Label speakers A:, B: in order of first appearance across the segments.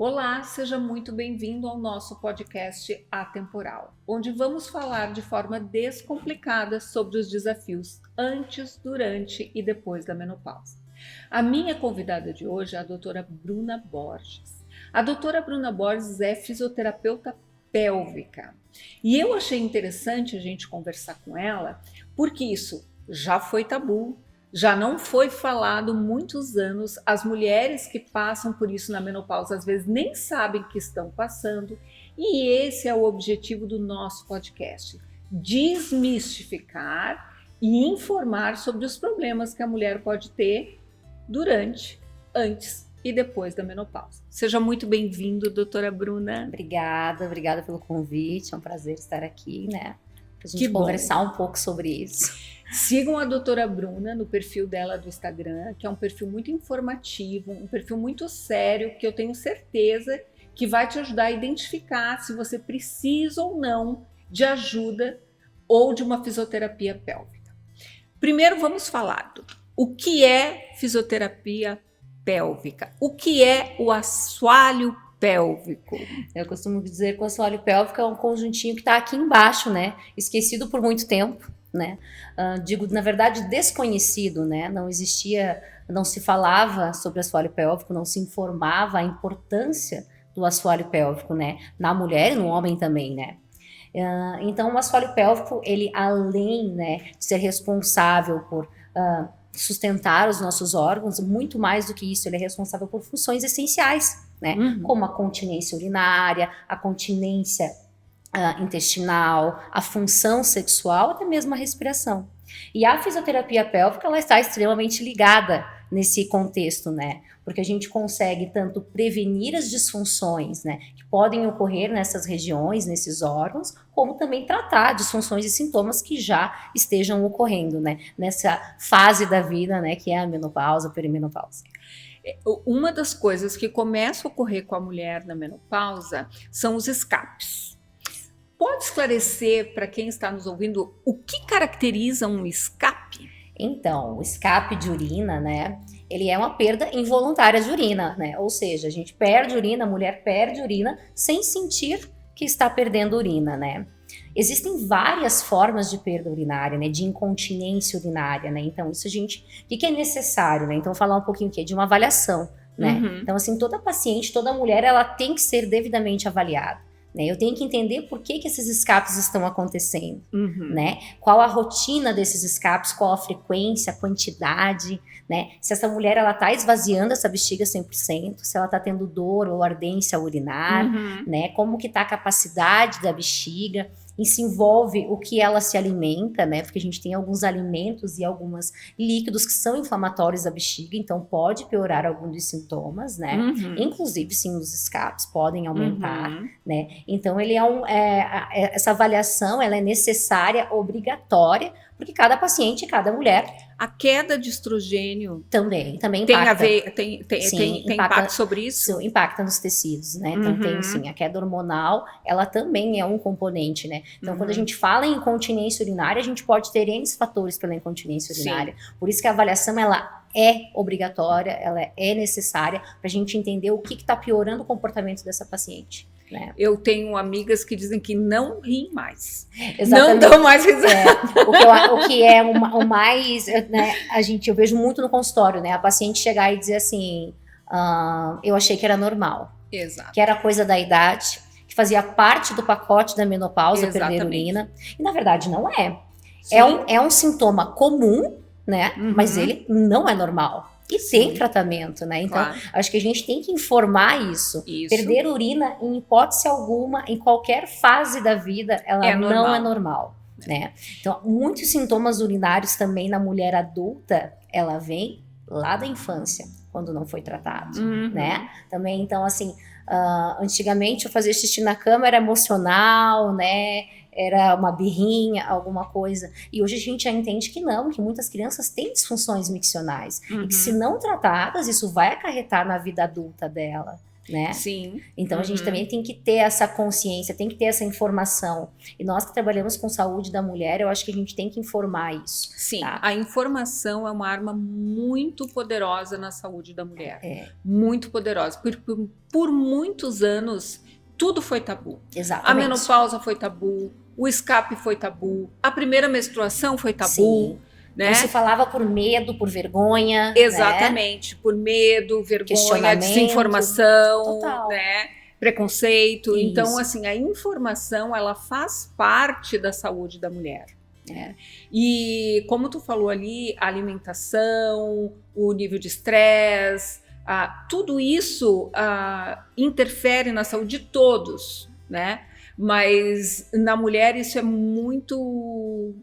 A: Olá, seja muito bem-vindo ao nosso podcast Atemporal, onde vamos falar de forma descomplicada sobre os desafios antes, durante e depois da menopausa. A minha convidada de hoje é a doutora Bruna Borges. A doutora Bruna Borges é fisioterapeuta pélvica e eu achei interessante a gente conversar com ela porque isso já foi tabu. Já não foi falado muitos anos, as mulheres que passam por isso na menopausa às vezes nem sabem que estão passando, e esse é o objetivo do nosso podcast: desmistificar e informar sobre os problemas que a mulher pode ter durante, antes e depois da menopausa. Seja muito bem-vindo, doutora Bruna.
B: Obrigada pelo convite, é um prazer estar aqui, né? Pra gente
A: Que bom.
B: Conversar um pouco sobre isso.
A: Sigam a doutora Bruna no perfil dela do Instagram, que é um perfil muito informativo, um perfil muito sério, que eu tenho certeza que vai te ajudar a identificar se você precisa ou não de ajuda ou de uma fisioterapia pélvica. Primeiro vamos falar o que é fisioterapia pélvica, o que é o assoalho pélvico.
B: Eu costumo dizer que o assoalho pélvico é um conjuntinho que está aqui embaixo, né? Esquecido por muito tempo, né? Digo, na verdade, desconhecido, né? Não existia, não se falava sobre assoalho pélvico, não se informava a importância do assoalho pélvico, né? Na mulher e no homem também, né? Então, o assoalho pélvico, ele além, né, de ser responsável por sustentar os nossos órgãos, muito mais do que isso, ele é responsável por funções essenciais, né? Como a continência urinária, a continência intestinal, a função sexual, até mesmo a respiração. E a fisioterapia pélvica, ela está extremamente ligada nesse contexto, né? Porque a gente consegue tanto prevenir as disfunções, né, que podem ocorrer nessas regiões, nesses órgãos, como também tratar disfunções e sintomas que já estejam ocorrendo, né, nessa fase da vida, né, que é a menopausa, perimenopausa.
A: Uma das coisas que começa a ocorrer com a mulher na menopausa são os escapes. Pode esclarecer para quem está nos ouvindo o que caracteriza um escape?
B: Então, o escape de urina, né, ele é uma perda involuntária de urina, né, ou seja, a gente perde urina, a mulher perde urina sem sentir que está perdendo urina, né. Existem várias formas de perda urinária, né, de incontinência urinária, né, então isso a gente, o que é necessário, né, então falar um pouquinho aqui de uma avaliação, né, então assim, toda paciente, toda mulher, ela tem que ser devidamente avaliada. Eu tenho que entender por que esses escapes estão acontecendo, né? Qual a rotina desses escapes, qual a frequência, a quantidade, né? Se essa mulher ela tá esvaziando essa bexiga 100%, se ela tá tendo dor ou ardência urinar, né? Como que tá a capacidade da bexiga? Isso envolve o que ela se alimenta, né? Porque a gente tem alguns alimentos e alguns líquidos que são inflamatórios da bexiga, então pode piorar alguns dos sintomas, né? Inclusive, sim, os escapes podem aumentar, né? Então, ele essa avaliação, ela é necessária, obrigatória, porque cada paciente, cada mulher...
A: A queda de estrogênio
B: também impacta.
A: Tem a ver, tem impacto sobre isso?
B: Impacta nos tecidos, né? Então tem sim, a queda hormonal, ela também é um componente, né? Então quando a gente fala em incontinência urinária, a gente pode ter N fatores pela incontinência urinária. Sim. Por isso que a avaliação, ela é obrigatória, ela é necessária para a gente entender o que está piorando o comportamento dessa paciente. Né?
A: Eu tenho amigas que dizem que não riem mais.
B: Exatamente.
A: Não dão mais risada.
B: O que é o mais, né, eu vejo muito no consultório, né? A paciente chegar e dizer assim, eu achei que era normal.
A: Exato.
B: Que era coisa da idade, que fazia parte do pacote da menopausa, perder urina. E na verdade não é. É um sintoma comum, né? Mas ele não é normal. E tem tratamento, né? Então, acho que a gente tem que informar isso. Perder urina, em hipótese alguma, em qualquer fase da vida, ela não é normal, né? Então, muitos sintomas urinários também na mulher adulta, ela vem lá da infância, quando não foi tratado, né? Também, então, assim, antigamente eu fazia xixi na cama era emocional, né? Era uma birrinha, alguma coisa. E hoje a gente já entende que não, que muitas crianças têm disfunções miccionais. E que se não tratadas, isso vai acarretar na vida adulta dela, né?
A: Sim.
B: Então a gente também tem que ter essa consciência, tem que ter essa informação. E nós que trabalhamos com saúde da mulher, eu acho que a gente tem que informar isso.
A: Sim,
B: tá?
A: a informação é uma arma muito poderosa na saúde da mulher. Muito poderosa. Por muitos anos, tudo foi tabu.
B: Exatamente.
A: A menopausa foi tabu, o escape foi tabu, a primeira menstruação foi tabu.
B: Sim.
A: Né?
B: Não se falava por medo, por vergonha.
A: Exatamente, né? Por medo, vergonha, desinformação, né? Preconceito. Isso. Então, assim, a informação, ela faz parte da saúde da mulher. Né? E como tu falou ali, a alimentação, o nível de estresse, tudo isso interfere na saúde de todos, né? Mas na mulher isso é muito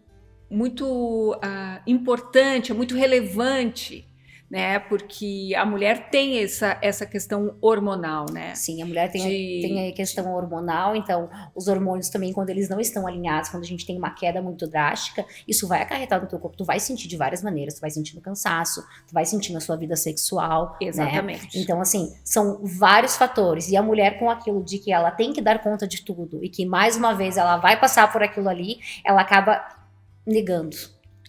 A: importante, é muito relevante, né? Porque a mulher tem essa questão hormonal, né?
B: Sim, a mulher tem a questão hormonal, então os hormônios também, quando eles não estão alinhados, quando a gente tem uma queda muito drástica, isso vai acarretar no teu corpo, tu vai sentir de várias maneiras, tu vai sentir no cansaço, tu vai sentir na sua vida sexual.
A: Exatamente.
B: Né? Então, assim, são vários fatores, e a mulher com aquilo de que ela tem que dar conta de tudo, e que mais uma vez ela vai passar por aquilo ali, ela acaba negando.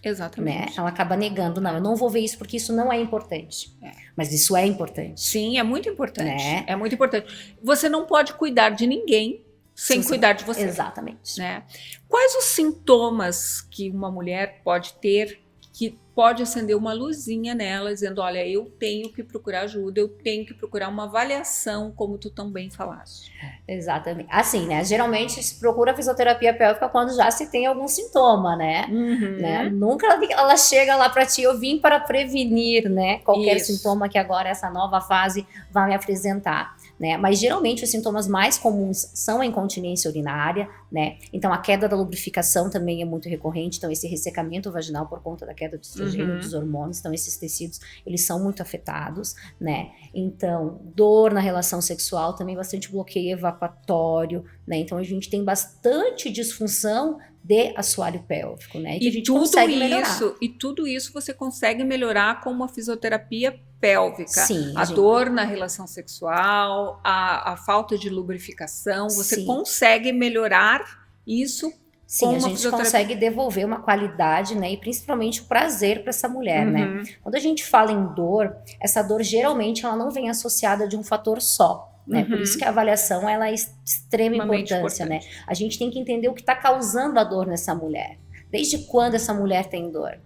A: Exatamente.
B: Né? Ela acaba negando, não, eu não vou ver isso porque isso não é importante. Mas isso é importante.
A: Sim, é muito importante. Né? É muito importante. Você não pode cuidar de ninguém sem cuidar de você.
B: Exatamente.
A: Né? Quais os sintomas que uma mulher pode ter que pode acender uma luzinha nela, dizendo, olha, eu tenho que procurar ajuda, eu tenho que procurar uma avaliação, como tu também falaste.
B: Exatamente. Assim, né? Geralmente se procura fisioterapia pélvica quando já se tem algum sintoma, né? Né? Nunca ela chega lá para ti, eu vim para prevenir, né? Qualquer sintoma que agora essa nova fase vai me apresentar. Né? Mas geralmente os sintomas mais comuns são a incontinência urinária, né? Então a queda da lubrificação também é muito recorrente, então esse ressecamento vaginal por conta da queda do estrogênio, dos hormônios, então esses tecidos, eles são muito afetados, né? Então dor na relação sexual, também bastante bloqueio evacuatório, né? Então a gente tem bastante disfunção de assoalho pélvico, né? E a gente consegue melhorar.
A: E tudo isso você consegue melhorar com uma fisioterapia pélvica.
B: Sim,
A: a dor na relação sexual, a falta de lubrificação, você consegue melhorar isso.
B: Sim, a gente consegue devolver uma qualidade, né? E principalmente o prazer para essa mulher, né? Quando a gente fala em dor, essa dor geralmente ela não vem associada de um fator só. Né? Por isso que a avaliação ela é de extrema importância, né? A gente tem que entender o que está causando a dor nessa mulher. Desde quando essa mulher tem dor?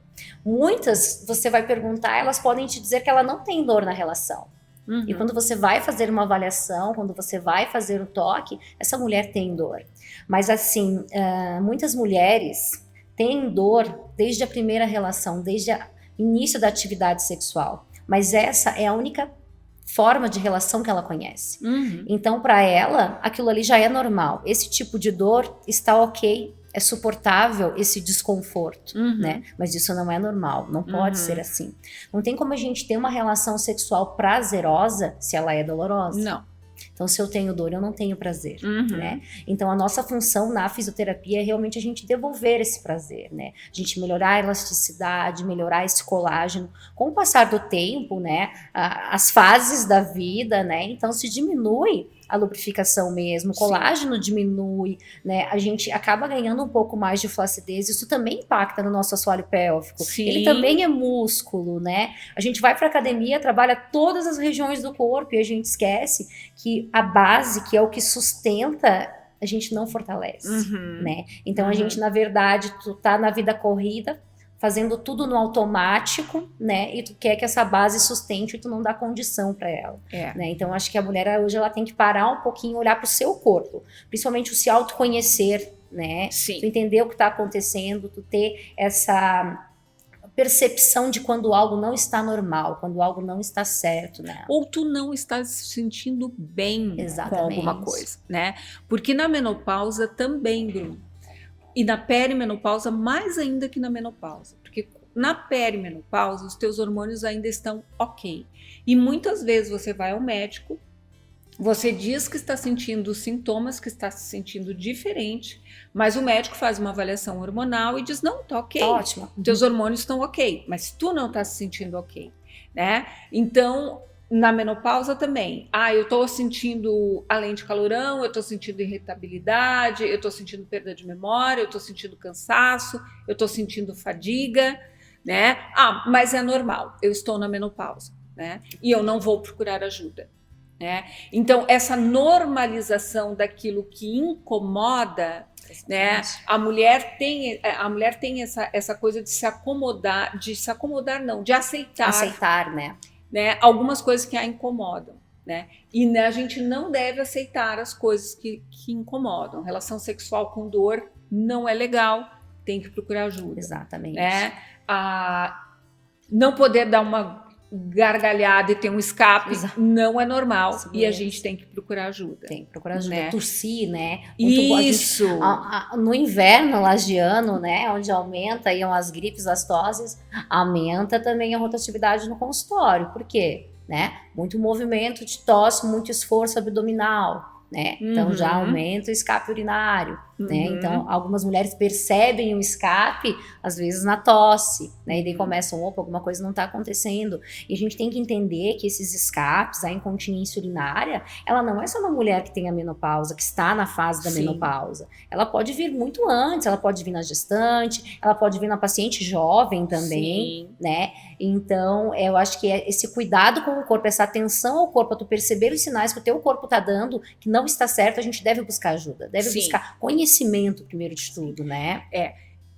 B: Muitas, você vai perguntar, elas podem te dizer que ela não tem dor na relação. E quando você vai fazer uma avaliação, quando você vai fazer o toque, essa mulher tem dor. Mas assim, muitas mulheres têm dor desde a primeira relação, desde o início da atividade sexual. Mas essa é a única forma de relação que ela conhece. Então, para ela, aquilo ali já é normal. Esse tipo de dor está ok, é suportável esse desconforto, né? Mas isso não é normal, não pode ser assim. Não tem como a gente ter uma relação sexual prazerosa se ela é dolorosa.
A: Não.
B: Então, se eu tenho dor, eu não tenho prazer, né? Então, a nossa função na fisioterapia é realmente a gente devolver esse prazer, né? A gente melhorar a elasticidade, melhorar esse colágeno. Com o passar do tempo, né? As fases da vida, né? Então, se diminui a lubrificação mesmo, o colágeno diminui, né? A gente acaba ganhando um pouco mais de flacidez, isso também impacta no nosso assoalho pélvico. Ele também é músculo, né? A gente vai para academia, trabalha todas as regiões do corpo e a gente esquece que a base, que é o que sustenta, a gente não fortalece, né? Então a gente, na verdade, tu tá na vida corrida, fazendo tudo no automático, né? E tu quer que essa base sustente e tu não dá condição para ela, né? Então acho que a mulher hoje ela tem que parar um pouquinho, olhar para o seu corpo, principalmente o se autoconhecer, né? Tu entender o que está acontecendo, tu ter essa percepção de quando algo não está normal, quando algo não está certo, né?
A: Ou tu não está se sentindo bem com alguma coisa, né? Porque na menopausa também, Bruno, e na perimenopausa mais ainda que na menopausa, porque na perimenopausa os teus hormônios ainda estão ok. E muitas vezes você vai ao médico, você diz que está sentindo sintomas, que está se sentindo diferente, mas o médico faz uma avaliação hormonal e diz, não, tá ok.
B: Tá ótimo.
A: Teus hormônios estão ok, mas tu não está se sentindo ok, né? Então, Na menopausa também. Eu tô sentindo, além de calorão, eu tô sentindo irritabilidade, eu tô sentindo perda de memória, eu tô sentindo cansaço, eu tô sentindo fadiga, né? Mas é normal, eu estou na menopausa, né? E eu não vou procurar ajuda, né? Então, essa normalização daquilo que incomoda, né? A mulher tem essa coisa de se acomodar, de
B: Aceitar,
A: né, algumas coisas que a incomodam, né? E a gente não deve aceitar as coisas que incomodam. Relação sexual com dor não é legal, tem que procurar ajuda.
B: Exatamente.
A: Né? Não poder dar uma gargalhada e ter um escape não é normal. Isso e mesmo. A gente tem que procurar ajuda.
B: Tem que procurar ajuda. Né? Tossir, né?
A: Isso.
B: No inverno lagiano, né? Onde aumenta aí as gripes, as toses, aumenta também a rotatividade no consultório. Por quê? Né? Muito movimento de tosse, muito esforço abdominal. Né? Então já aumenta o escape urinário, né? Então algumas mulheres percebem o escape às vezes na tosse, né? E daí começam, alguma coisa não está acontecendo, e a gente tem que entender que esses escapes, a incontinência urinária, ela não é só uma mulher que tem a menopausa, que está na fase da menopausa, ela pode vir muito antes, ela pode vir na gestante, ela pode vir na paciente jovem também, né? Então eu acho que é esse cuidado com o corpo, essa atenção ao corpo, a tu perceber os sinais que o teu corpo está dando, que não está certo, a gente deve buscar ajuda, deve buscar conhecimento primeiro de tudo, né?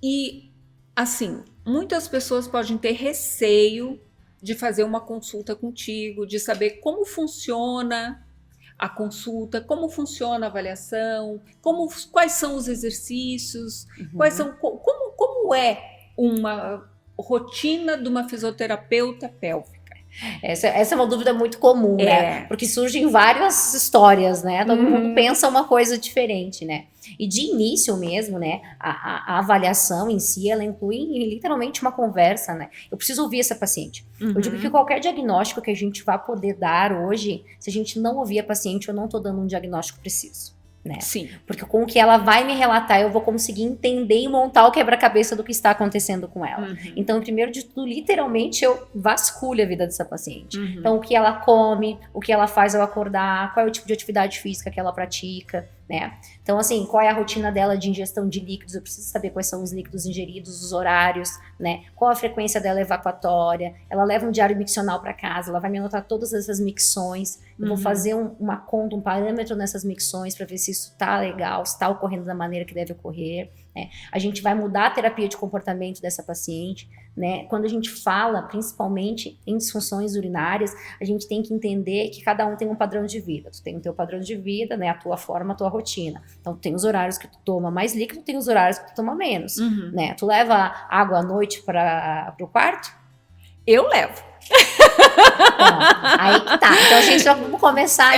A: E assim, muitas pessoas podem ter receio de fazer uma consulta contigo, de saber como funciona a consulta, como funciona a avaliação, quais são os exercícios, como é uma rotina de uma fisioterapeuta pélvica.
B: Essa é uma dúvida muito comum, né? Porque surgem várias histórias, né? Todo mundo pensa uma coisa diferente, né? E de início mesmo, né? A avaliação em si, ela inclui literalmente uma conversa, né? Eu preciso ouvir essa paciente. Eu digo que qualquer diagnóstico que a gente vai poder dar hoje, se a gente não ouvir a paciente, eu não tô dando um diagnóstico preciso. Né?
A: Sim.
B: Porque com o que ela vai me relatar, eu vou conseguir entender e montar o quebra-cabeça do que está acontecendo com ela. Então, primeiro de tudo, literalmente, eu vasculho a vida dessa paciente. Então, o que ela come, o que ela faz ao acordar, qual é o tipo de atividade física que ela pratica, né? Então, assim, qual é a rotina dela de ingestão de líquidos? Eu preciso saber quais são os líquidos ingeridos, os horários, né? Qual a frequência dela evacuatória? Ela leva um diário miccional para casa, ela vai me anotar todas essas micções. Eu vou fazer uma conta, um parâmetro nessas micções para ver se isso tá legal, se tá ocorrendo da maneira que deve ocorrer, né? A gente vai mudar a terapia de comportamento dessa paciente, né? Quando a gente fala, principalmente em disfunções urinárias, a gente tem que entender que cada um tem um padrão de vida. Tu tem o teu padrão de vida, né? A tua forma, a tua rotina. Então, tem os horários que tu toma mais líquido, tem os horários que tu toma menos, né? Tu leva água à noite para o quarto?
A: Eu levo.
B: Bom, aí que tá. Então, gente, já vamos começar.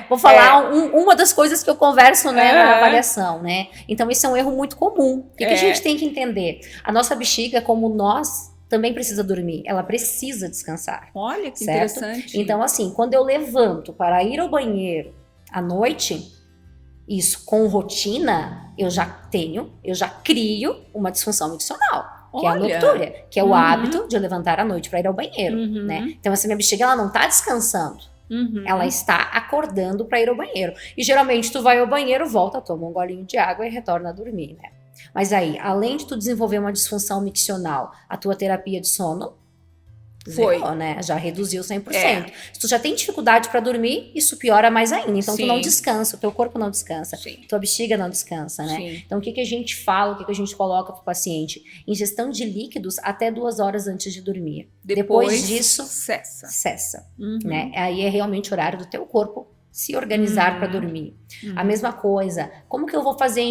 B: Vou falar uma das coisas que eu converso, né, na avaliação, né? Então, isso é um erro muito comum. O que a gente tem que entender? A nossa bexiga, como nós, também precisa dormir. Ela precisa descansar.
A: Olha, que
B: certo?
A: interessante.
B: Então, assim, quando eu levanto para ir ao banheiro à noite, isso com rotina, eu já crio uma disfunção miccional. Que é a noctúria, que é o hábito de eu levantar à noite para ir ao banheiro, né? Então, essa minha bexiga, ela não tá descansando. Ela está acordando para ir ao banheiro. E, geralmente, tu vai ao banheiro, volta, toma um golinho de água e retorna a dormir, né? Mas aí, além de tu desenvolver uma disfunção miccional, a tua terapia de sono zerou, né? Já reduziu 100%. Se tu já tem dificuldade para dormir, isso piora mais ainda. Então, tu não descansa, o teu corpo não descansa, tua bexiga não descansa, né? Então, o que a gente fala, o que a gente coloca pro paciente? Ingestão de líquidos até 2 horas antes de dormir. Depois disso, cessa. Né? Aí é realmente horário do teu corpo se organizar para dormir. A mesma coisa, como que eu vou fazer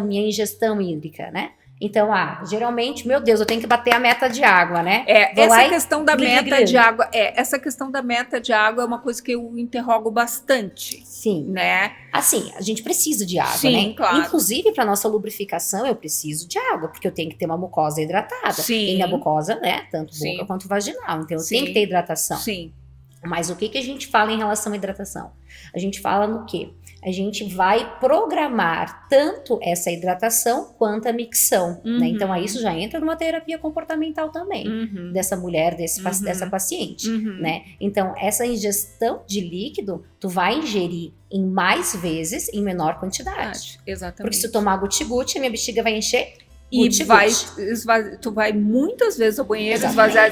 B: minha ingestão hídrica, né? Então, geralmente, meu Deus, eu tenho que bater a meta de água, né?
A: Essa questão da meta de água, essa questão da meta de água é uma coisa que eu interrogo bastante.
B: Sim.
A: Né?
B: Assim, a gente precisa de água,
A: sim,
B: né?
A: Claro.
B: Inclusive, para nossa lubrificação, eu preciso de água, porque eu tenho que ter uma mucosa hidratada.
A: Sim.
B: E minha mucosa, né? Tanto boca quanto vaginal. Então, eu tenho que ter hidratação.
A: Sim.
B: Mas o que a gente fala em relação à hidratação? A gente fala no quê? A gente vai programar tanto essa hidratação quanto a micção, né? Então, aí isso já entra numa terapia comportamental também, dessa mulher, dessa paciente, né? Então, essa ingestão de líquido, tu vai ingerir em mais vezes, em menor quantidade.
A: Exatamente.
B: Porque se tu tomar guti-guti, a minha bexiga vai encher
A: e tu vai muitas vezes ao banheiro, esvaziar,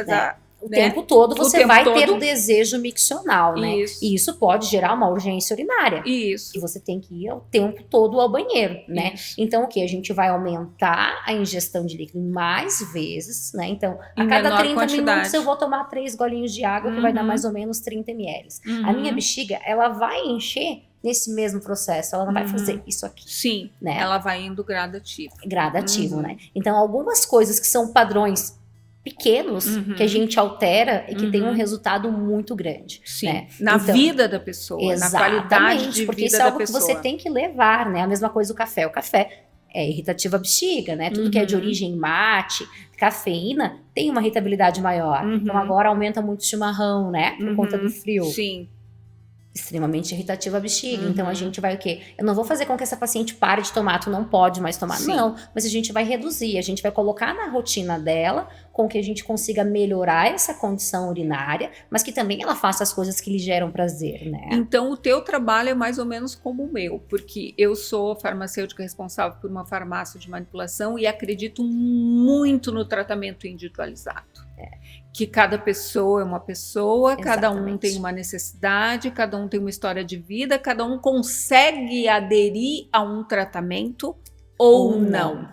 B: né? O tempo todo você vai ter o desejo miccional, né? E isso pode gerar uma urgência urinária.
A: Isso.
B: E você tem que ir o tempo todo ao banheiro, né?
A: Isso.
B: Então, o que? A gente vai aumentar a ingestão de líquido mais vezes, né? Então, a
A: Em
B: cada 30
A: quantidade.
B: minutos eu vou tomar 3 golinhos de água, que vai dar mais ou menos 30 ml. A minha bexiga, ela vai encher nesse mesmo processo, ela não vai fazer isso aqui.
A: Sim,
B: né?
A: Ela vai indo gradativo.
B: Gradativo, né? Então, algumas coisas que são padrões pequenos que a gente altera e que tem um resultado muito grande.
A: Sim,
B: né?
A: Na vida da pessoa, na qualidade de
B: porque
A: vida
B: isso é
A: da
B: algo
A: pessoa.
B: que você tem que levar, né? A mesma coisa o café. O café é irritativo à bexiga, né? Tudo que é de origem mate, cafeína, tem uma irritabilidade maior. Então agora aumenta muito o chimarrão, né? Por conta do frio.
A: Sim.
B: Extremamente irritativa a bexiga. Então a gente vai o quê? Eu não vou fazer com que essa paciente pare de tomar, tu não pode mais tomar.
A: Sim.
B: Não, mas a gente vai reduzir, a gente vai colocar na rotina dela com que a gente consiga melhorar essa condição urinária, mas que também ela faça as coisas que lhe geram prazer, né?
A: Então o teu trabalho é mais ou menos como o meu, porque eu sou farmacêutica responsável por uma farmácia de manipulação e acredito muito no tratamento individualizado. Que cada pessoa é uma pessoa, cada um tem uma necessidade, cada um tem uma história de vida, cada um consegue aderir a um tratamento ou não.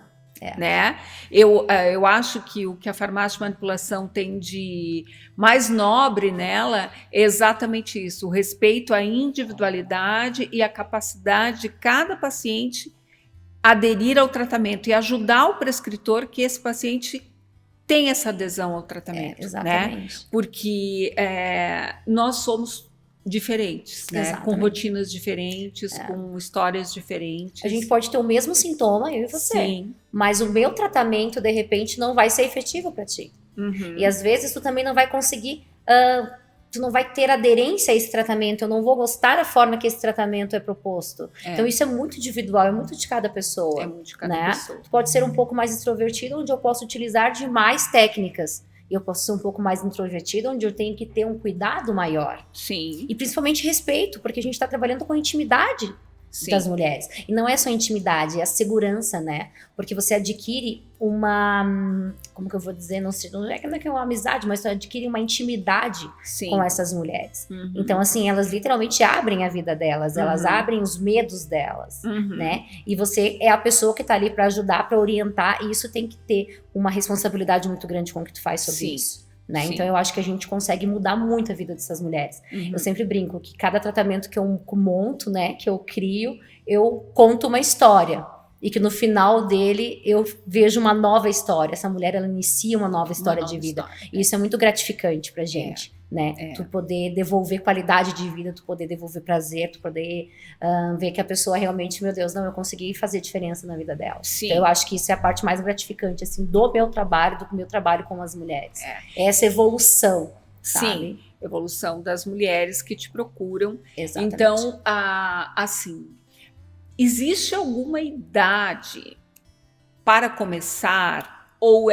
A: Né? Eu acho que o que a farmácia de manipulação tem de mais nobre nela é exatamente isso, o respeito à individualidade e a capacidade de cada paciente aderir ao tratamento e ajudar o prescritor que esse paciente tem essa adesão ao tratamento, né? Porque nós somos diferentes, né? Com rotinas diferentes, com histórias diferentes.
B: A gente pode ter o mesmo sintoma, eu e você, mas o meu tratamento, de repente, não vai ser efetivo para ti. E às vezes tu também não vai conseguir... tu não vai ter aderência a esse tratamento, eu não vou gostar da forma que esse tratamento é proposto. Então isso é muito individual, é muito de cada pessoa.
A: É muito de cada pessoa.
B: Tu pode ser um pouco mais extrovertido, onde eu posso utilizar de mais técnicas. E eu posso ser um pouco mais introvertida, onde eu tenho que ter um cuidado maior.
A: Sim.
B: E principalmente respeito, porque a gente está trabalhando com a intimidade das mulheres. E não é só intimidade, é a segurança, né? Porque você adquire uma... Como que eu vou dizer? Não é que é uma amizade, mas você adquire uma intimidade com essas mulheres. Então, assim, elas literalmente abrem a vida delas, elas abrem os medos delas, né? E você é a pessoa que tá ali para ajudar, para orientar, e isso tem que ter uma responsabilidade muito grande com o que tu faz sobre isso. Né? Então eu acho que a gente consegue mudar muito a vida dessas mulheres. Eu sempre brinco que cada tratamento que eu monto, né, que eu crio, eu conto uma história. E que no final dele eu vejo uma nova história. Essa mulher, ela inicia uma nova história de vida. E isso é muito gratificante pra gente. Né? Tu poder devolver qualidade de vida, tu poder devolver prazer, tu poder ver que a pessoa realmente, meu Deus, não, eu consegui fazer diferença na vida dela. Então eu acho que isso é a parte mais gratificante, assim, do meu trabalho com as mulheres. Essa evolução, sabe?
A: Sim, evolução das mulheres que te procuram.
B: Exatamente.
A: Então, assim, existe alguma idade para começar? Ou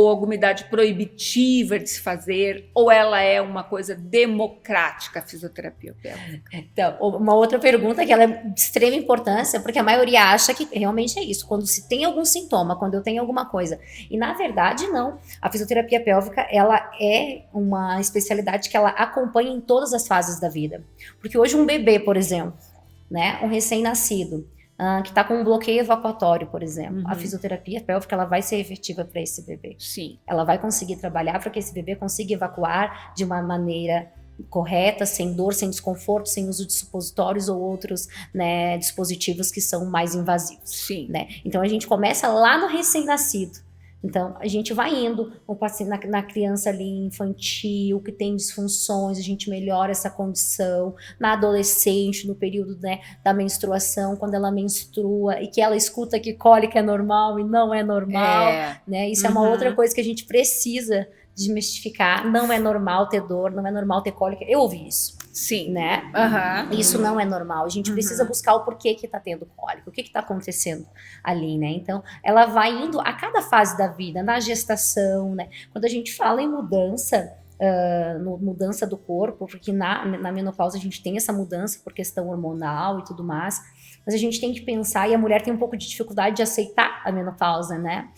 A: alguma idade proibitiva de se fazer, ou ela é uma coisa democrática, a fisioterapia pélvica?
B: Então, uma outra pergunta que ela é de extrema importância, porque a maioria acha que realmente é isso, quando se tem algum sintoma, quando eu tenho alguma coisa. E na verdade, não. A fisioterapia pélvica, ela é uma especialidade que ela acompanha em todas as fases da vida. Porque hoje um bebê, por exemplo, né, um recém-nascido, que está com um bloqueio evacuatório, por exemplo. A fisioterapia pélvica, ela vai ser efetiva para esse bebê.
A: Sim.
B: Ela vai conseguir trabalhar para que esse bebê consiga evacuar de uma maneira correta, sem dor, sem desconforto, sem uso de supositórios ou outros, né, dispositivos que são mais invasivos.
A: Sim.
B: Né? Então a gente começa lá no recém-nascido. Então, a gente vai indo na criança ali infantil, que tem disfunções, a gente melhora essa condição. Na adolescente, no período, né, da menstruação, quando ela menstrua e que ela escuta que cólica é normal e não é normal. Né? Isso é uma outra coisa que a gente precisa desmistificar, não é normal ter dor, não é normal ter cólica. Eu ouvi isso.
A: Sim.
B: Né? Isso não é normal. A gente precisa buscar o porquê que tá tendo cólica, o que tá acontecendo ali, né? Então, ela vai indo a cada fase da vida, na gestação, né? Quando a gente fala em mudança, mudança do corpo, porque na menopausa a gente tem essa mudança por questão hormonal e tudo mais, mas a gente tem que pensar, e a mulher tem um pouco de dificuldade de aceitar a menopausa, né?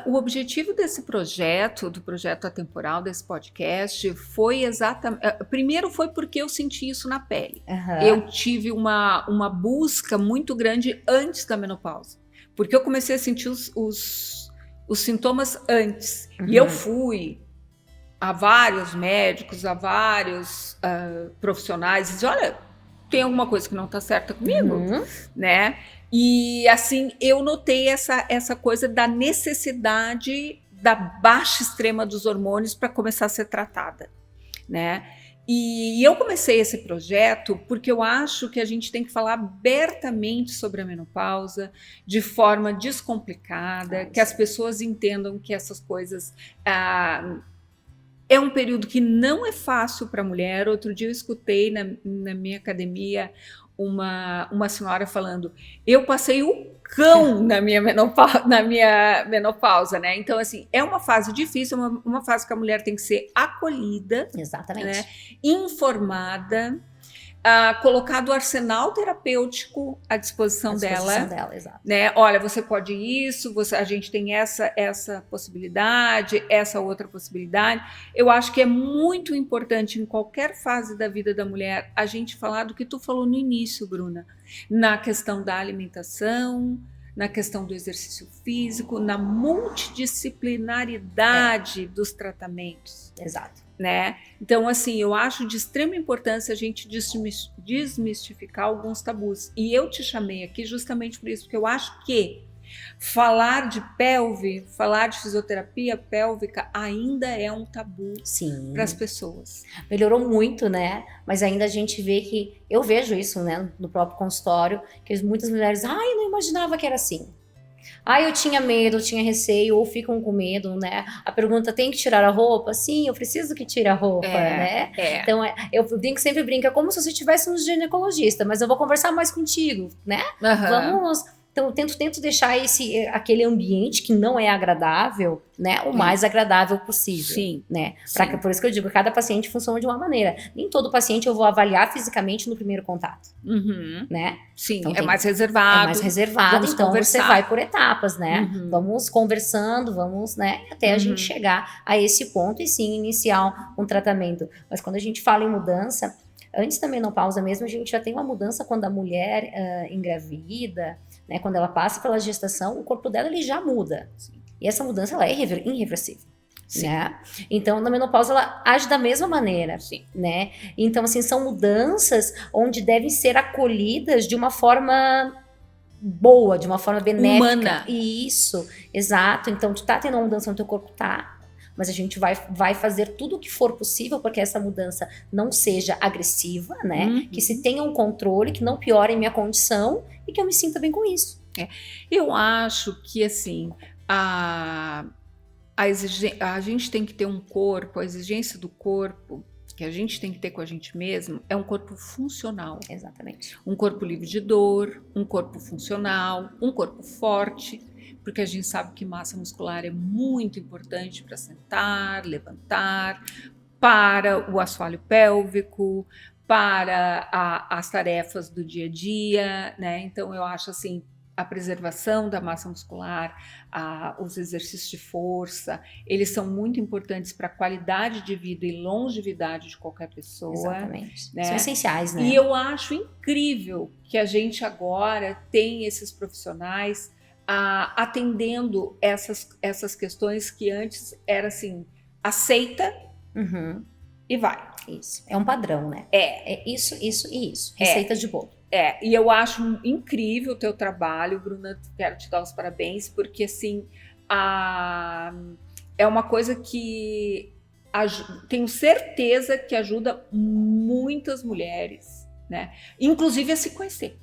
A: O objetivo desse projeto, do projeto atemporal, desse podcast, foi exatamente... Primeiro foi porque eu senti isso na pele. Eu tive uma busca muito grande antes da menopausa. Porque eu comecei a sentir os sintomas antes. E eu fui a vários médicos, a vários profissionais, e disse, olha, tem alguma coisa que não está certa comigo, né? E assim, eu notei essa coisa da necessidade da baixa extrema dos hormônios para começar a ser tratada, né? E eu comecei esse projeto porque eu acho que a gente tem que falar abertamente sobre a menopausa, de forma descomplicada, que as pessoas entendam que essas coisas... é um período que não é fácil para a mulher. Outro dia eu escutei na minha academia uma senhora falando, eu passei o cão na minha menopausa, né? Então, assim, é uma fase difícil, uma fase que a mulher tem que ser acolhida,
B: exatamente,
A: né? Informada, colocado o arsenal terapêutico à disposição dela,
B: exato.
A: Né? Olha, você pode isso, a gente tem essa possibilidade, essa outra possibilidade. Eu acho que é muito importante em qualquer fase da vida da mulher a gente falar do que tu falou no início, Bruna, na questão da alimentação, na questão do exercício físico, na multidisciplinaridade dos tratamentos.
B: Exato.
A: Né? Então, assim, eu acho de extrema importância a gente desmistificar alguns tabus. E eu te chamei aqui justamente por isso, porque eu acho que falar de pelve, falar de fisioterapia pélvica ainda é um tabu para as pessoas.
B: Melhorou muito, né? Mas ainda a gente vê que... Eu vejo isso, né, no próprio consultório, que muitas mulheres... eu não imaginava que era assim. Eu tinha medo, eu tinha receio, ou ficam com medo, né? A pergunta, tem que tirar a roupa? Sim, eu preciso que tire a roupa, né? Então, eu sempre brinco, é como se você estivesse no ginecologista, mas eu vou conversar mais contigo, né? Vamos... Então, eu tento deixar aquele ambiente que não é agradável, né, o mais agradável possível.
A: Sim.
B: Né? Por isso que eu digo, cada paciente funciona de uma maneira. Nem todo paciente eu vou avaliar fisicamente no primeiro contato. Né?
A: Sim, então, é mais reservado.
B: É mais reservado,
A: vamos
B: então
A: conversar.
B: Você vai por etapas, né? Vamos conversando, vamos, né, até a gente chegar a esse ponto e sim iniciar um tratamento. Mas quando a gente fala em mudança, antes da menopausa mesmo, a gente já tem uma mudança quando a mulher engravida, né, quando ela passa pela gestação, o corpo dela ele já muda. Sim. E essa mudança ela é irreversível. Né? Então, na menopausa, ela age da mesma maneira.
A: Sim.
B: Né? Então, assim, são mudanças onde devem ser acolhidas de uma forma boa, de uma forma benéfica.
A: Humana.
B: Isso, exato. Então, tu tá tendo uma mudança no teu corpo, tá? Mas a gente vai fazer tudo o que for possível para que essa mudança não seja agressiva, né? Que se tenha um controle, que não piore a minha condição e que eu me sinta bem com isso.
A: Eu acho que, assim, a gente tem que ter um corpo, a exigência do corpo que a gente tem que ter com a gente mesmo é um corpo funcional.
B: Exatamente.
A: Um corpo livre de dor, um corpo funcional, um corpo forte, porque a gente sabe que massa muscular é muito importante para sentar, levantar, para o assoalho pélvico, para as tarefas do dia a dia, né? Então eu acho assim, a preservação da massa muscular, os exercícios de força, eles são muito importantes para a qualidade de vida e longevidade de qualquer pessoa.
B: Exatamente.
A: Né?
B: São essenciais, né?
A: E eu acho incrível que a gente agora tem esses profissionais atendendo essas questões que antes era assim, aceita e vai.
B: Isso. É um padrão, né? É isso e isso. Receita de bolo.
A: E eu acho incrível o teu trabalho, Bruna, quero te dar os parabéns, porque assim, é uma coisa que tenho certeza que ajuda muitas mulheres, né? Inclusive a se conhecer.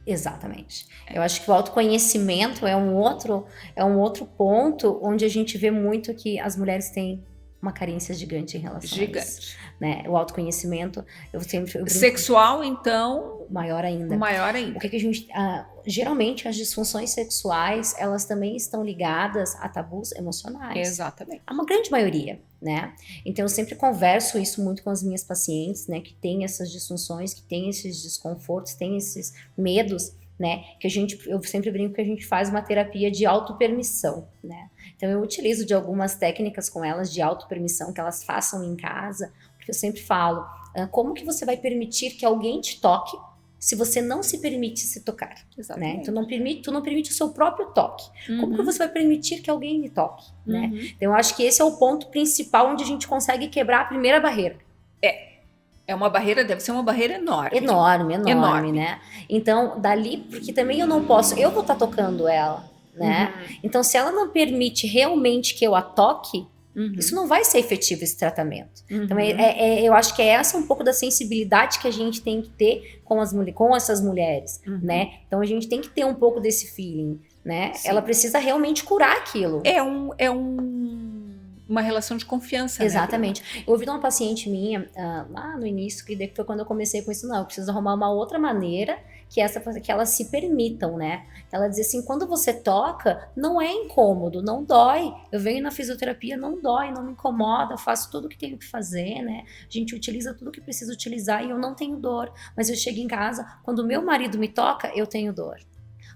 B: Exatamente. Eu acho que o autoconhecimento é um outro ponto onde a gente vê muito que as mulheres têm uma carência gigante em relação a isso.
A: Gigante.
B: Né? O autoconhecimento, eu brinco,
A: Sexual, então,
B: maior ainda.
A: maior ainda.
B: O que a gente, geralmente as disfunções sexuais, elas também estão ligadas a tabus emocionais.
A: Exatamente.
B: A uma grande maioria, né? Então eu sempre converso isso muito com as minhas pacientes, né? Que têm essas disfunções, que têm esses desconfortos, têm esses medos, né? Eu sempre brinco que a gente faz uma terapia de autopermissão, né? Então eu utilizo de algumas técnicas com elas de autopermissão que elas façam em casa, porque eu sempre falo, como que você vai permitir que alguém te toque se você não se permite se tocar, né? Tu não permite o seu próprio toque. Como que você vai permitir que alguém lhe toque, né? Então eu acho que esse é o ponto principal onde a gente consegue quebrar a primeira barreira.
A: É uma barreira, deve ser uma barreira enorme.
B: Enorme, né? Então, dali, porque também eu vou estar tocando ela, né? Então, se ela não permite realmente que eu a toque, isso não vai ser efetivo, esse tratamento. Então, eu acho que essa um pouco da sensibilidade que a gente tem que ter com essas mulheres, né? Então, a gente tem que ter um pouco desse feeling, né? Sim. Ela precisa realmente curar aquilo.
A: Uma relação de confiança.
B: Exatamente.
A: Né,
B: eu ouvi de uma paciente minha lá no início, que foi quando eu comecei com isso, não, eu preciso arrumar uma outra maneira que elas se permitam, né? Ela dizia assim, quando você toca, não é incômodo, não dói. Eu venho na fisioterapia, não dói, não me incomoda, eu faço tudo o que tenho que fazer, né? A gente utiliza tudo que precisa utilizar e eu não tenho dor. Mas eu chego em casa, quando o meu marido me toca, eu tenho dor.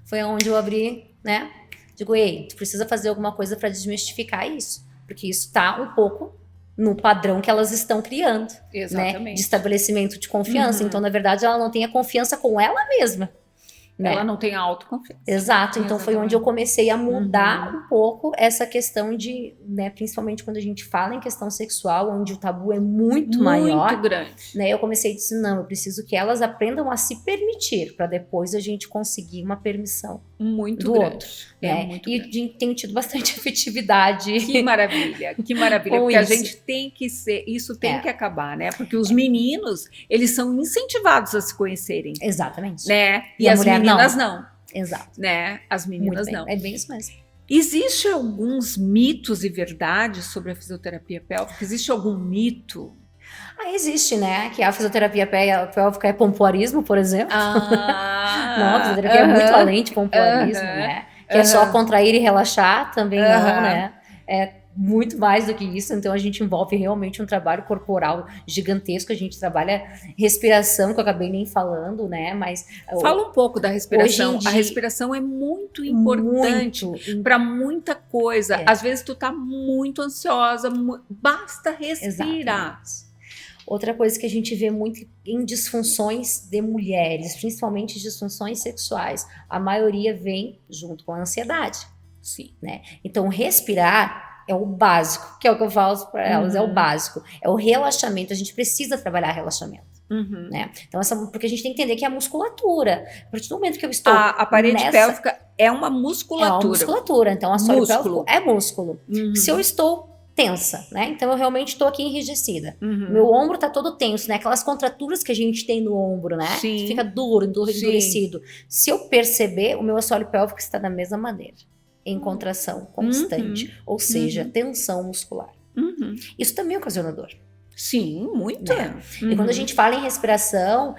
B: Foi onde eu abri, né? Digo, ei, tu precisa fazer alguma coisa para desmistificar isso. Porque isso está um pouco no padrão que elas estão criando, né? De estabelecimento de confiança. Então, na verdade, ela não tem a confiança com ela mesma. Né?
A: Ela não tem a autoconfiança.
B: Exato. Então, foi onde eu comecei a mudar um pouco essa questão de, né? Principalmente quando a gente fala em questão sexual, onde o tabu é muito maior.
A: Muito grande.
B: Né? Eu comecei a dizer, não, eu preciso que elas aprendam a se permitir, para depois a gente conseguir uma permissão do outro. Né? E tenho tido bastante efetividade.
A: Que maravilha, que maravilha. Porque isso. A gente tem que ser, isso tem que acabar, né? Porque os meninos, eles são incentivados a se conhecerem.
B: Exatamente.
A: Né? E as meninas não.
B: Exato.
A: Né? As meninas não.
B: É bem isso mesmo.
A: Existem alguns mitos e verdades sobre a fisioterapia pélvica? Existe algum mito?
B: Existe, né? Que a fisioterapia pélvica é pompoarismo, por exemplo. Não, a fisioterapia é muito além de pompoarismo, né? Que é só contrair e relaxar, também não, né? É muito mais do que isso, então a gente envolve realmente um trabalho corporal gigantesco, a gente trabalha respiração, que eu acabei nem falando, né, mas...
A: Fala um pouco da respiração. A respiração é muito importante para muita coisa. Às vezes tu tá muito ansiosa, basta respirar.
B: Exatamente. Outra coisa que a gente vê muito em disfunções de mulheres, principalmente disfunções sexuais, a maioria vem junto com a ansiedade.
A: Sim.
B: Né? Então, respirar é o básico, que é o que eu falo para elas, é o básico. É o relaxamento, a gente precisa trabalhar relaxamento. Né? Então, porque a gente tem que entender que é a musculatura. A partir do momento que eu estou
A: a parede pélvica é uma musculatura.
B: É uma musculatura, então o assoalho pélvico é músculo. Se eu estou tensa, né? Então eu realmente estou aqui enrijecida. Meu ombro tá todo tenso, né? Aquelas contraturas que a gente tem no ombro, né?
A: Sim.
B: Fica duro, endurecido. Se eu perceber, o meu assoalho pélvico está da mesma maneira, em contração constante, ou seja, tensão muscular. Isso também ocasiona dor.
A: Sim, muito.
B: Né? E quando a gente fala em respiração,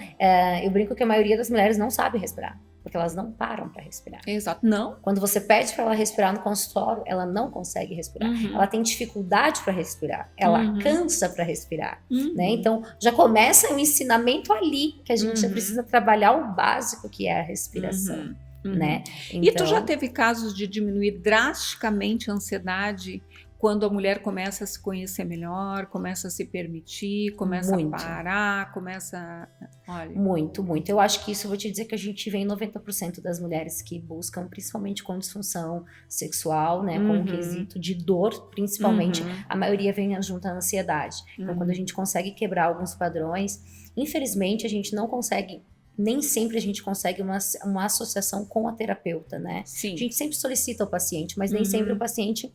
B: eu brinco que a maioria das mulheres não sabe respirar. Porque elas não param para respirar.
A: Exato, não.
B: Quando você pede para ela respirar no consultório, ela não consegue respirar. Ela tem dificuldade para respirar. Ela cansa para respirar. Né? Então, já começa o ensinamento ali, que a gente já precisa trabalhar o básico, que é a respiração. Né? Então,
A: e tu já teve casos de diminuir drasticamente a ansiedade quando a mulher começa a se conhecer melhor, começa a se permitir, começa a parar, começa... Olha.
B: Muito. Eu acho que isso, eu vou te dizer que a gente vê em 90% das mulheres que buscam, principalmente com disfunção sexual, né, com um quesito de dor, principalmente, a maioria vem junto à ansiedade. Então, quando a gente consegue quebrar alguns padrões, infelizmente, a gente não consegue... Nem sempre a gente consegue uma associação com a terapeuta, né?
A: Sim.
B: A gente sempre solicita ao paciente, mas nem sempre o paciente...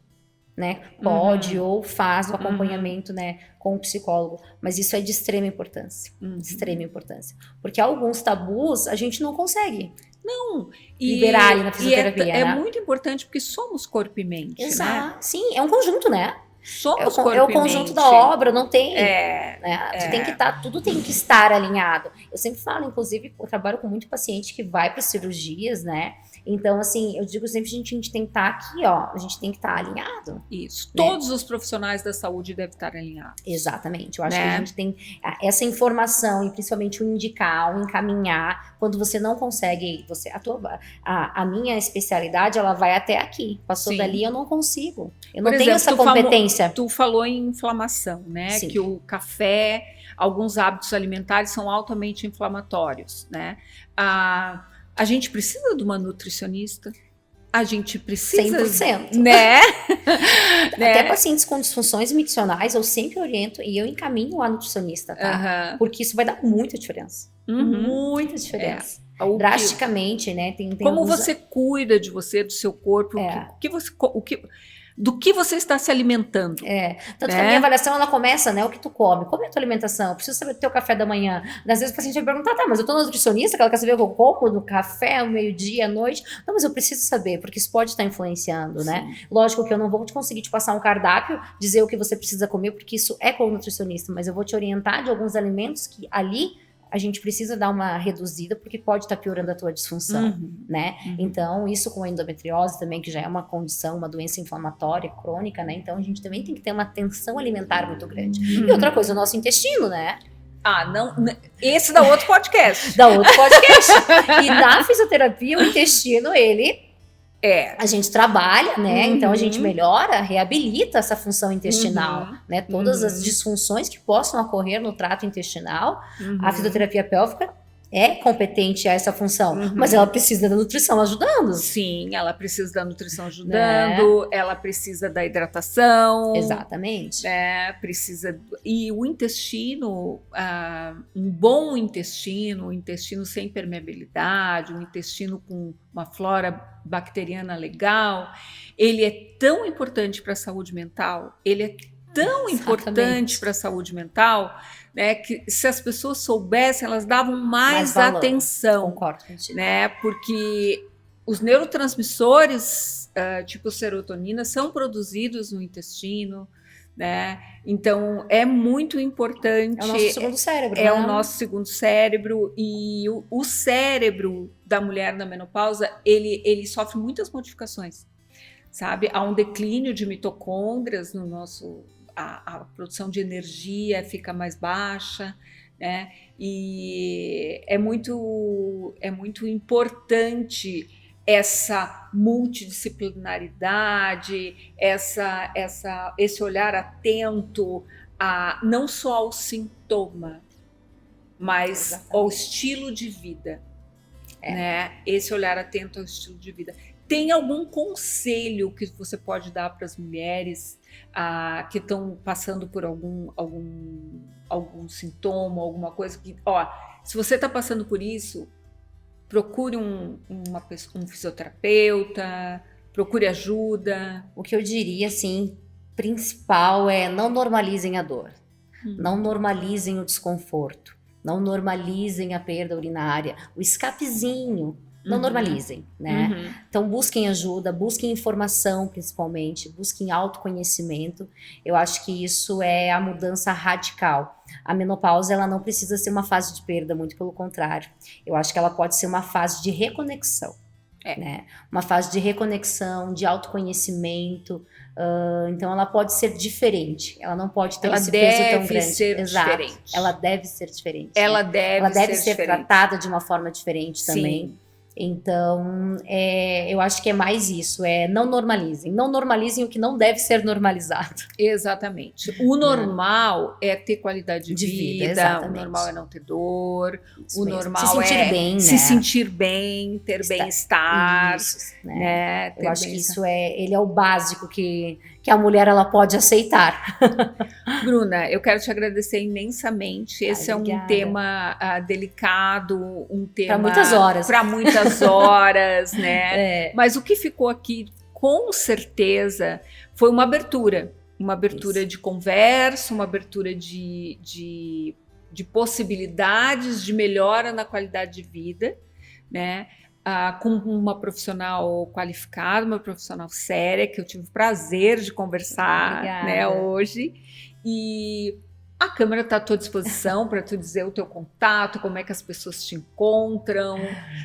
B: Né, pode ou faz o acompanhamento, né, com o psicólogo, mas isso é de extrema importância, porque alguns tabus a gente não consegue
A: Não.
B: liberar ali na fisioterapia,
A: é
B: né?
A: muito importante porque somos corpo e mente, né?
B: Exato. Sim, é um conjunto, né?
A: Somos
B: É
A: corpo
B: o
A: e
B: conjunto
A: mente.
B: da obra, não tem.
A: É,
B: Né? Tu tem que estar, tudo tem que estar alinhado. Eu sempre falo, inclusive, eu trabalho com muito paciente que vai para cirurgias, né? Então, assim, eu digo sempre, a gente tem que estar aqui, ó, a gente tem que estar alinhado.
A: isso.
B: Né?
A: Todos os profissionais da saúde devem estar alinhados.
B: Exatamente. Eu acho
A: Né?
B: que a gente tem essa informação e principalmente o indicar, o encaminhar, quando você não consegue, a minha especialidade, ela vai até aqui. Passou
A: Sim.
B: dali, eu não consigo. Eu
A: Por
B: não tenho
A: exemplo,
B: essa competência.
A: Tu falou em inflamação, né?
B: Sim.
A: Que o café, alguns hábitos alimentares são altamente inflamatórios, né? A gente precisa de uma nutricionista. A gente precisa...
B: 100%.
A: Né?
B: Até pacientes com disfunções miccionais, eu sempre oriento e eu encaminho a nutricionista, tá?
A: Aham.
B: Porque isso vai dar muita diferença.
A: Uhum.
B: Muita diferença.
A: O que-
B: Drasticamente, né? Tem
A: Como
B: alguns-
A: você cuida de você, do seu corpo, do que você está se alimentando.
B: Tanto que
A: né?
B: a minha avaliação, ela começa, né? O que tu come? Como é a tua alimentação? Eu preciso saber do teu café da manhã. Às vezes o paciente vai perguntar, tá, mas eu tô na nutricionista, que ela quer saber o que eu como no café, ao meio-dia, à noite. Não, mas eu preciso saber, porque isso pode estar influenciando, né?
A: Sim.
B: Lógico que eu não vou conseguir te passar um cardápio, dizer o que você precisa comer, porque isso é com o nutricionista, mas eu vou te orientar de alguns alimentos que ali a gente precisa dar uma reduzida, porque pode estar piorando a tua disfunção,
A: Uhum.
B: né?
A: Uhum.
B: Então, isso com a endometriose também, que já é uma condição, uma doença inflamatória crônica, né? Então, a gente também tem que ter uma atenção alimentar muito grande. E outra coisa, o nosso intestino, né?
A: Não, esse dá outro podcast.
B: Da outro podcast. E na fisioterapia, o intestino, a gente trabalha, né? Então a gente melhora, reabilita essa função intestinal, né? Todas as disfunções que possam ocorrer no trato intestinal, a fisioterapia pélvica é competente a essa função, mas ela precisa da nutrição ajudando.
A: Sim, ela precisa da nutrição ajudando, ela precisa da hidratação.
B: Exatamente.
A: Precisa. E o intestino, um bom intestino, um intestino sem permeabilidade, um intestino com uma flora bacteriana legal, ele é tão importante para a saúde mental, ele é tão importante para a saúde mental, né, que se as pessoas soubessem, elas davam mais
B: valor.
A: Atenção.
B: Concordo contigo.
A: Né, porque os neurotransmissores, tipo serotonina, são produzidos no intestino, né? Então é muito importante.
B: É o nosso segundo cérebro.
A: É o nosso segundo cérebro, e o cérebro da mulher na menopausa, ele sofre muitas modificações, sabe? Há um declínio de mitocôndrias no nosso... A produção de energia fica mais baixa, né? E é muito importante essa multidisciplinaridade, esse olhar atento não só ao sintoma, mas ao estilo de vida. Né? Esse olhar atento ao estilo de vida. Tem algum conselho que você pode dar para as mulheres que estão passando por algum sintoma, alguma coisa que, se você está passando por isso, procure um fisioterapeuta, procure ajuda.
B: O que eu diria, assim, principal é não normalizem a dor, não normalizem o desconforto, não normalizem a perda urinária, o escapezinho. Não normalizem, né? Então busquem ajuda, busquem informação principalmente, busquem autoconhecimento. Eu acho que isso é a mudança radical. A menopausa, ela não precisa ser uma fase de perda, muito pelo contrário. Eu acho que ela pode ser uma fase de reconexão, né? Uma fase de reconexão, de autoconhecimento. Então ela pode ser diferente, ela não pode ter esse peso tão grande.
A: Ser diferente.
B: Ela deve ser diferente.
A: Ela
B: né?
A: deve
B: ser tratada de uma forma diferente também.
A: Sim.
B: Então, eu acho que é mais isso, não normalizem o que não deve ser normalizado.
A: Exatamente. O normal é ter qualidade de vida, o normal é não ter dor,
B: Isso
A: o
B: mesmo.
A: normal
B: se sentir bem, né?
A: se sentir bem, ter bem-estar, né?
B: Eu acho que isso ele é o básico que a mulher ela pode aceitar.
A: Bruna, eu quero te agradecer imensamente. Esse é um tema delicado, um tema
B: para muitas horas.
A: Para muitas horas, né? Mas o que ficou aqui, com certeza, foi uma abertura de conversa, uma abertura de possibilidades de melhora na qualidade de vida, né? com uma profissional qualificada, uma profissional séria, que eu tive o prazer de conversar, né,
B: Obrigada.
A: hoje. E a câmera está à tua disposição para tu dizer o teu contato, como é que as pessoas te encontram,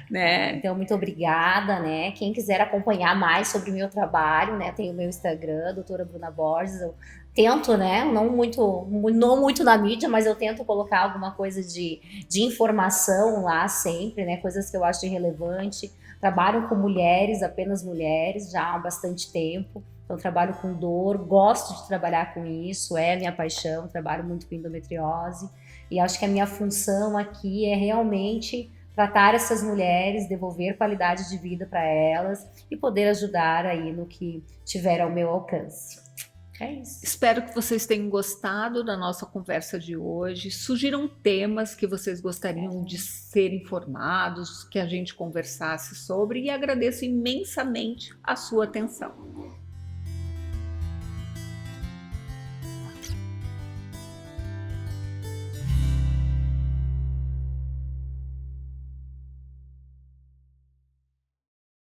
A: né?
B: Então, muito obrigada, né? Quem quiser acompanhar mais sobre o meu trabalho, né? Tem o meu Instagram, doutora Bruna Borges. Eu tento, né? Não muito na mídia, mas eu tento colocar alguma coisa de informação lá sempre, né? Coisas que eu acho relevante. Trabalho com mulheres, apenas mulheres, já há bastante tempo. Então, trabalho com dor, gosto de trabalhar com isso, é a minha paixão, trabalho muito com endometriose. E acho que a minha função aqui é realmente tratar essas mulheres, devolver qualidade de vida para elas e poder ajudar aí no que tiver ao meu alcance. É isso.
A: Espero que vocês tenham gostado da nossa conversa de hoje. Sugiram temas que vocês gostariam de ser informados, que a gente conversasse sobre, e agradeço imensamente a sua atenção.